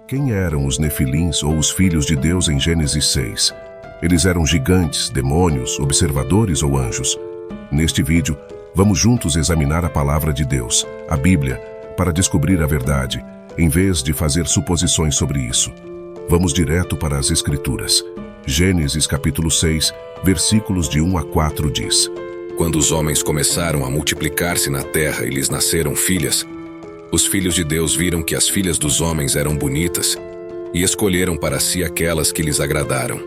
Quem eram os Nefilins ou os filhos de Deus em Gênesis 6? Eles eram gigantes, demônios, observadores ou anjos? Neste vídeo, vamos juntos examinar a palavra de Deus, a Bíblia, para descobrir a verdade, em vez de fazer suposições sobre isso. Vamos direto para as Escrituras. Gênesis capítulo 6, versículos de 1 a 4 diz: Quando os homens começaram a multiplicar-se na terra e lhes nasceram filhas, os filhos de Deus viram que as filhas dos homens eram bonitas e escolheram para si aquelas que lhes agradaram.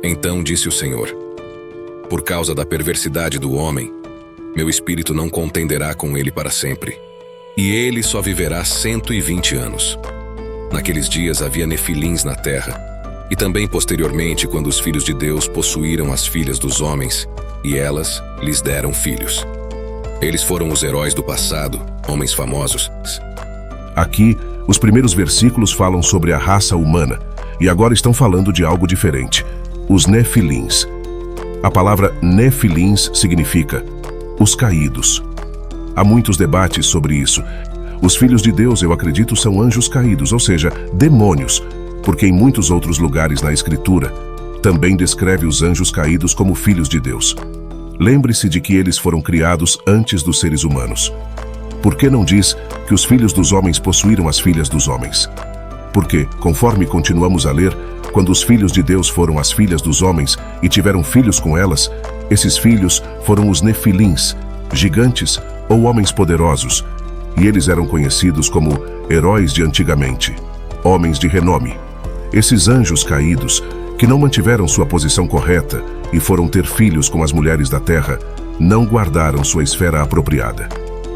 Então disse o Senhor: Por causa da perversidade do homem, meu espírito não contenderá com ele para sempre, e ele só viverá 120 anos. Naqueles dias havia nefilins na terra, e também posteriormente quando os filhos de Deus possuíram as filhas dos homens, e elas lhes deram filhos. Eles foram os heróis do passado, homens famosos. Aqui, os primeiros versículos falam sobre a raça humana, e agora estão falando de algo diferente: os Nefilins. A palavra Nefilins significa os caídos. Há muitos debates sobre isso. Os filhos de Deus, eu acredito, são anjos caídos, ou seja, demônios, porque em muitos outros lugares na Escritura também descreve os anjos caídos como filhos de Deus. Lembre-se de que eles foram criados antes dos seres humanos. Por que não diz que os filhos dos homens possuíram as filhas dos homens? Porque, conforme continuamos a ler, quando os filhos de Deus foram as filhas dos homens e tiveram filhos com elas, esses filhos foram os Nefilins, gigantes ou homens poderosos, e eles eram conhecidos como heróis de antigamente, homens de renome. Esses anjos caídos, que não mantiveram sua posição correta e foram ter filhos com as mulheres da terra, não guardaram sua esfera apropriada.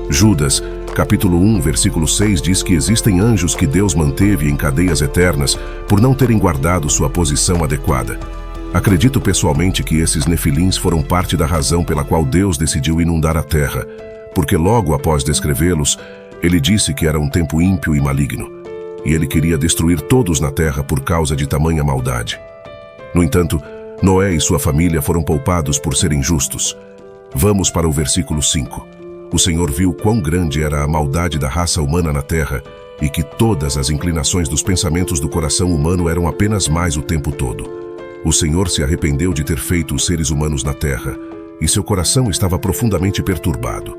Judas, capítulo 1, versículo 6 diz que existem anjos que Deus manteve em cadeias eternas por não terem guardado sua posição adequada. Acredito pessoalmente que esses nefilins foram parte da razão pela qual Deus decidiu inundar a terra, porque logo após descrevê-los, ele disse que era um tempo ímpio e maligno, e ele queria destruir todos na terra por causa de tamanha maldade. No entanto, Noé e sua família foram poupados por serem justos. Vamos para o versículo 5. O Senhor viu quão grande era a maldade da raça humana na terra e que todas as inclinações dos pensamentos do coração humano eram apenas mais o tempo todo. O Senhor se arrependeu de ter feito os seres humanos na terra e seu coração estava profundamente perturbado.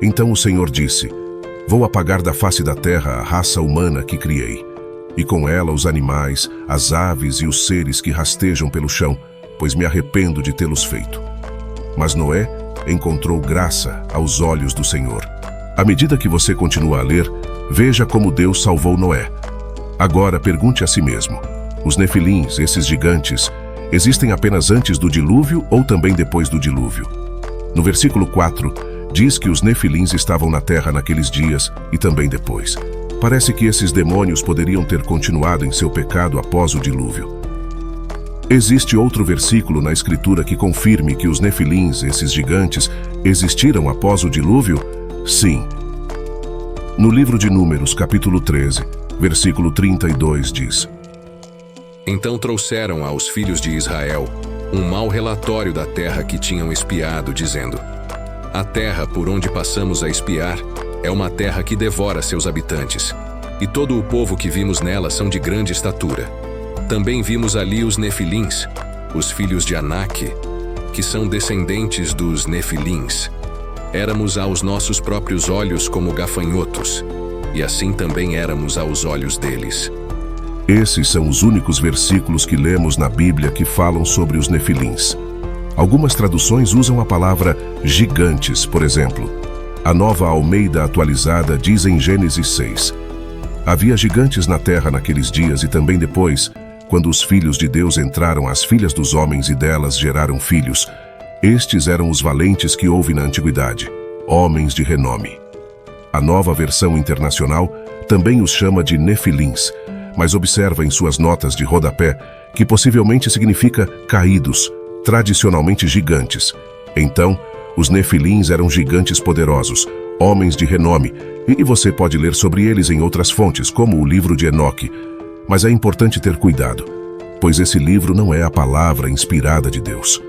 Então o Senhor disse: Vou apagar da face da terra a raça humana que criei, e com ela os animais, as aves e os seres que rastejam pelo chão, pois me arrependo de tê-los feito. Mas Noé encontrou graça aos olhos do Senhor. À medida que você continua a ler, veja como Deus salvou Noé. Agora pergunte a si mesmo: os nefilins, esses gigantes, existem apenas antes do dilúvio ou também depois do dilúvio? No versículo 4, diz que os nefilins estavam na terra naqueles dias e também depois. Parece que esses demônios poderiam ter continuado em seu pecado após o dilúvio. Existe outro versículo na Escritura que confirme que os nefilins, esses gigantes, existiram após o dilúvio? Sim. No livro de Números, capítulo 13, versículo 32 diz: Então trouxeram aos filhos de Israel um mau relatório da terra que tinham espiado, dizendo: A terra por onde passamos a espiar é uma terra que devora seus habitantes, e todo o povo que vimos nela são de grande estatura. Também vimos ali os nefilins, os filhos de Anak, que são descendentes dos nefilins. Éramos aos nossos próprios olhos como gafanhotos, e assim também éramos aos olhos deles. Esses são os únicos versículos que lemos na Bíblia que falam sobre os nefilins. Algumas traduções usam a palavra gigantes, por exemplo. A Nova Almeida Atualizada diz em Gênesis 6: Havia gigantes na terra naqueles dias e também depois, quando os filhos de Deus entraram às filhas dos homens e delas geraram filhos. Estes eram os valentes que houve na antiguidade, homens de renome. A Nova Versão Internacional também os chama de nefilins, mas observa em suas notas de rodapé que possivelmente significa caídos, tradicionalmente gigantes. Então, os nefilins eram gigantes poderosos, homens de renome, e você pode ler sobre eles em outras fontes, como o livro de Enoque. Mas é importante ter cuidado, pois esse livro não é a palavra inspirada de Deus.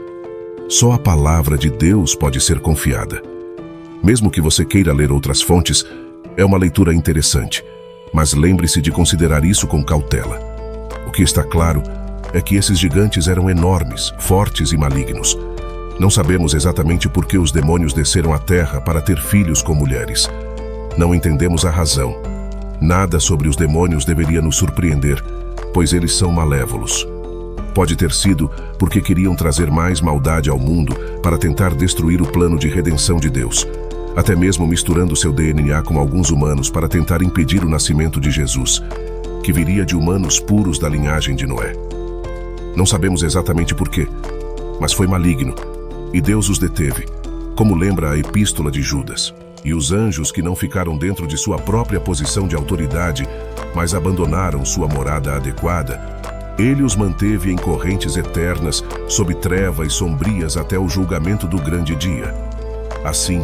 Só a palavra de Deus pode ser confiada. Mesmo que você queira ler outras fontes, é uma leitura interessante, mas lembre-se de considerar isso com cautela. O que está claro é que esses gigantes eram enormes, fortes e malignos. Não sabemos exatamente por que os demônios desceram à terra para ter filhos com mulheres. Não entendemos a razão. Nada sobre os demônios deveria nos surpreender, pois eles são malévolos. Pode ter sido porque queriam trazer mais maldade ao mundo para tentar destruir o plano de redenção de Deus, até mesmo misturando seu DNA com alguns humanos para tentar impedir o nascimento de Jesus, que viria de humanos puros da linhagem de Noé. Não sabemos exatamente por quê, mas foi maligno, e Deus os deteve, como lembra a epístola de Judas. E os anjos que não ficaram dentro de sua própria posição de autoridade, mas abandonaram sua morada adequada, ele os manteve em correntes eternas, sob trevas sombrias até o julgamento do grande dia. Assim,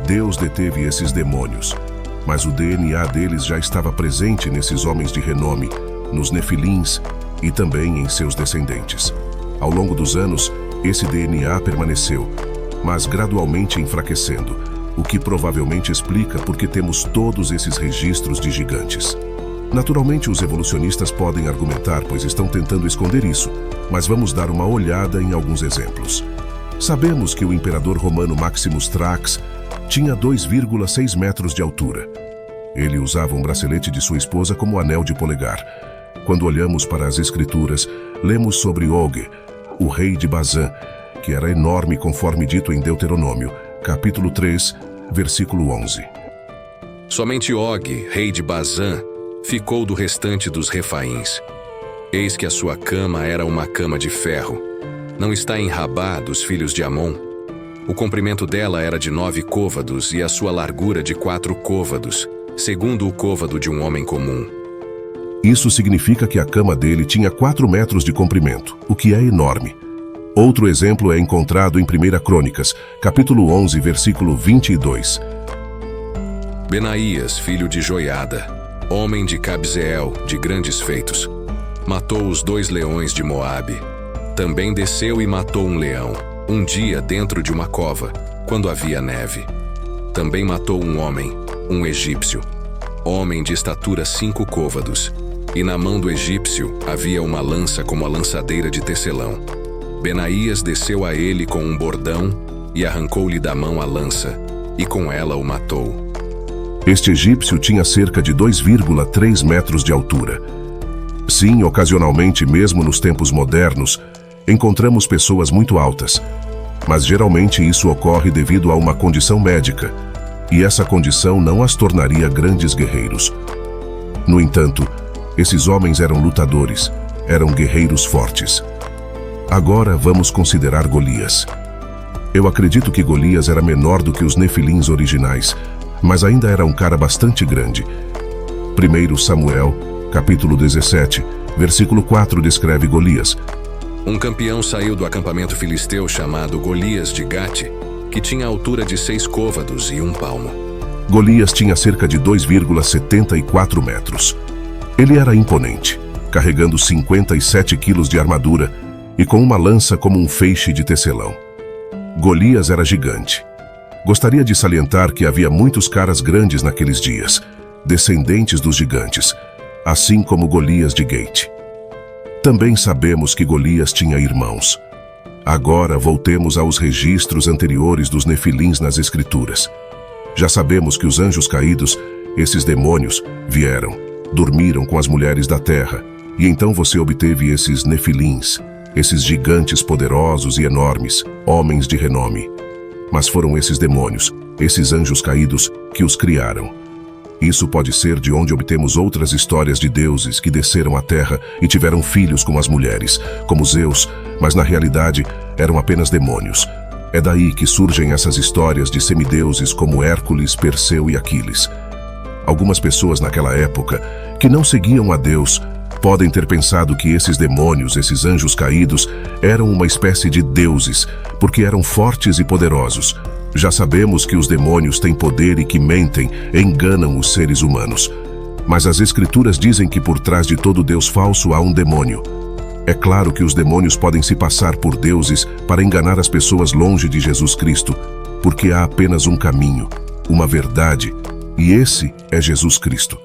Deus deteve esses demônios, mas o DNA deles já estava presente nesses homens de renome, nos Nefilins e também em seus descendentes. Ao longo dos anos, esse DNA permaneceu, mas gradualmente enfraquecendo, o que provavelmente explica por que temos todos esses registros de gigantes. Naturalmente, os evolucionistas podem argumentar, pois estão tentando esconder isso, mas vamos dar uma olhada em alguns exemplos. Sabemos que o imperador romano Maximus Thrax tinha 2,6 metros de altura. Ele usava um bracelete de sua esposa como anel de polegar. Quando olhamos para as escrituras, lemos sobre Og, o rei de Bazã, que era enorme conforme dito em Deuteronômio, capítulo 3, versículo 11. Somente Og, rei de Bazã, ficou do restante dos Refaíns. Eis que a sua cama era uma cama de ferro. Não está em Rabá dos filhos de Amon? O comprimento dela era de 9 côvados e a sua largura de 4 côvados, segundo o côvado de um homem comum. Isso significa que a cama dele tinha 4 metros de comprimento, o que é enorme. Outro exemplo é encontrado em 1 Crônicas, capítulo 11, versículo 22. Benaías, filho de Joiada, homem de Cabzeel, de grandes feitos, matou os 2 leões de Moabe. Também desceu e matou um leão, um dia dentro de uma cova, quando havia neve. Também matou um homem, um egípcio, homem de estatura 5 côvados, e na mão do egípcio havia uma lança como a lançadeira de tecelão. Benaías desceu a ele com um bordão e arrancou-lhe da mão a lança, e com ela o matou. Este egípcio tinha cerca de 2,3 metros de altura. Sim, ocasionalmente, mesmo nos tempos modernos, encontramos pessoas muito altas, mas geralmente isso ocorre devido a uma condição médica, e essa condição não as tornaria grandes guerreiros. No entanto, esses homens eram lutadores, eram guerreiros fortes. Agora vamos considerar Golias. Eu acredito que Golias era menor do que os Nefilins originais, mas ainda era um cara bastante grande. 1 Samuel, capítulo 17, versículo 4 descreve Golias. Um campeão saiu do acampamento filisteu chamado Golias de Gate, que tinha altura de 6 côvados e 1 palmo. Golias tinha cerca de 2,74 metros. Ele era imponente, carregando 57 quilos de armadura e com uma lança como um feixe de tecelão. Golias era gigante. Gostaria de salientar que havia muitos caras grandes naqueles dias, descendentes dos gigantes, assim como Golias de Gate. Também sabemos que Golias tinha irmãos. Agora voltemos aos registros anteriores dos Nefilins nas Escrituras. Já sabemos que os anjos caídos, esses demônios, vieram, dormiram com as mulheres da terra, e então você obteve esses Nefilins, esses gigantes poderosos e enormes, homens de renome. Mas foram esses demônios, esses anjos caídos, que os criaram. Isso pode ser de onde obtemos outras histórias de deuses que desceram à terra e tiveram filhos com as mulheres, como Zeus, mas na realidade eram apenas demônios. É daí que surgem essas histórias de semideuses como Hércules, Perseu e Aquiles. Algumas pessoas naquela época, que não seguiam a Deus, podem ter pensado que esses demônios, esses anjos caídos, eram uma espécie de deuses, porque eram fortes e poderosos. Já sabemos que os demônios têm poder e que mentem, enganam os seres humanos. Mas as Escrituras dizem que por trás de todo Deus falso há um demônio. É claro que os demônios podem se passar por deuses para enganar as pessoas longe de Jesus Cristo, porque há apenas um caminho, uma verdade, e esse é Jesus Cristo.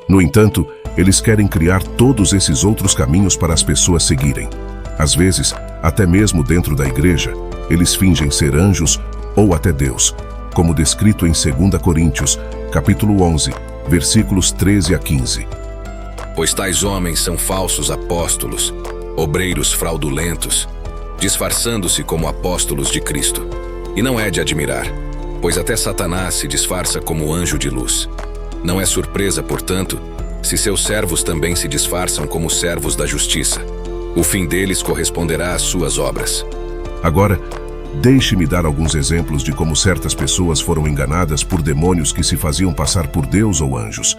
No entanto, eles querem criar todos esses outros caminhos para as pessoas seguirem. Às vezes, até mesmo dentro da igreja, eles fingem ser anjos ou até Deus, como descrito em 2 Coríntios, capítulo 11, versículos 13 a 15. Pois tais homens são falsos apóstolos, obreiros fraudulentos, disfarçando-se como apóstolos de Cristo. E não é de admirar, pois até Satanás se disfarça como anjo de luz. Não é surpresa, portanto, se seus servos também se disfarçam como servos da justiça. O fim deles corresponderá às suas obras. Agora, deixe-me dar alguns exemplos de como certas pessoas foram enganadas por demônios que se faziam passar por Deus ou anjos.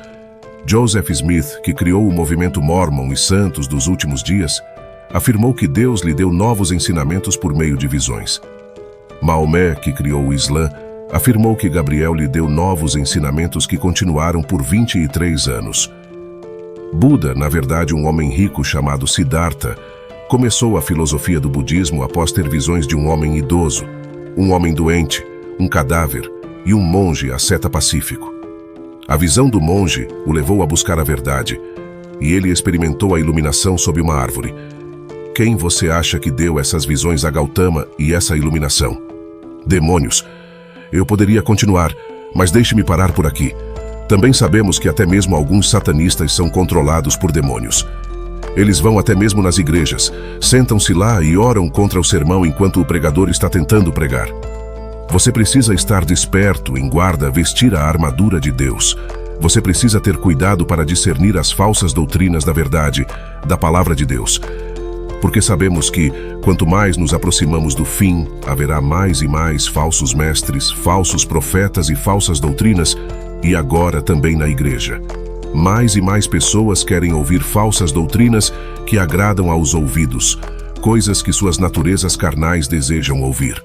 Joseph Smith, que criou o movimento Mormon e Santos dos últimos dias, afirmou que Deus lhe deu novos ensinamentos por meio de visões. Maomé, que criou o Islã, afirmou que Gabriel lhe deu novos ensinamentos que continuaram por 23 anos. Buda, na verdade um homem rico chamado Siddhartha, começou a filosofia do budismo após ter visões de um homem idoso, um homem doente, um cadáver e um monge asceta pacífico. A visão do monge o levou a buscar a verdade, e ele experimentou a iluminação sob uma árvore. Quem você acha que deu essas visões a Gautama e essa iluminação? Demônios. Eu poderia continuar, mas deixe-me parar por aqui. Também sabemos que até mesmo alguns satanistas são controlados por demônios. Eles vão até mesmo nas igrejas, sentam-se lá e oram contra o sermão enquanto o pregador está tentando pregar. Você precisa estar desperto, em guarda, vestir a armadura de Deus. Você precisa ter cuidado para discernir as falsas doutrinas da verdade, da palavra de Deus. Porque sabemos que, quanto mais nos aproximamos do fim, haverá mais e mais falsos mestres, falsos profetas e falsas doutrinas, e agora também na igreja. Mais e mais pessoas querem ouvir falsas doutrinas que agradam aos ouvidos, coisas que suas naturezas carnais desejam ouvir.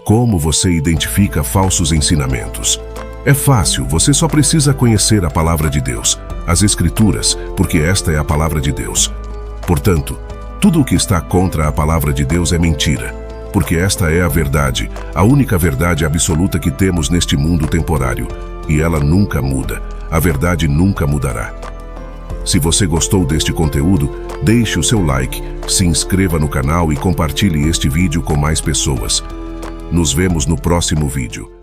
Como você identifica falsos ensinamentos? É fácil, você só precisa conhecer a palavra de Deus, as Escrituras, porque esta é a palavra de Deus. Portanto, tudo o que está contra a palavra de Deus é mentira, porque esta é a verdade, a única verdade absoluta que temos neste mundo temporário, e ela nunca muda, a verdade nunca mudará. Se você gostou deste conteúdo, deixe o seu like, se inscreva no canal e compartilhe este vídeo com mais pessoas. Nos vemos no próximo vídeo.